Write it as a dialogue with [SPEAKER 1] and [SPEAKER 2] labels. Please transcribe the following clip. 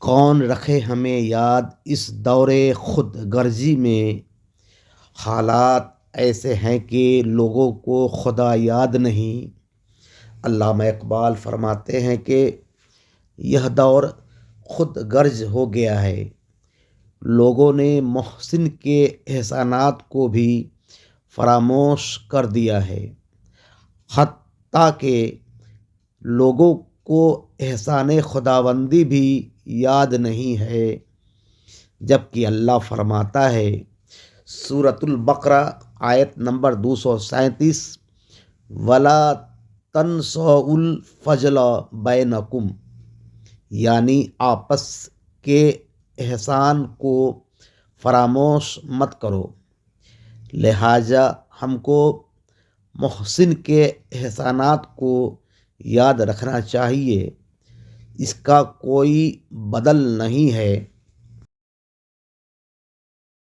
[SPEAKER 1] کون رکھے ہمیں یاد اس دور خود غرضی میں، حالات ایسے ہیں کہ لوگوں کو خدا یاد نہیں۔ علامہ اقبال فرماتے ہیں کہ یہ دور خود غرض ہو گیا ہے، لوگوں نے محسن کے احسانات کو بھی فراموش کر دیا ہے، حتیٰ کہ لوگوں کو احسان خداوندی بھی یاد نہیں ہے، جبکہ اللہ فرماتا ہے سورۃ البقرہ آیت نمبر 237، وَلَا تَنْسَوْا الْفَضْلَ بَيْنَكُمْ، یعنی آپس کے احسان کو فراموش مت کرو۔ لہٰذا ہم کو محسن کے احسانات کو یاد رکھنا چاہیے، اس کا کوئی بدل نہیں ہے۔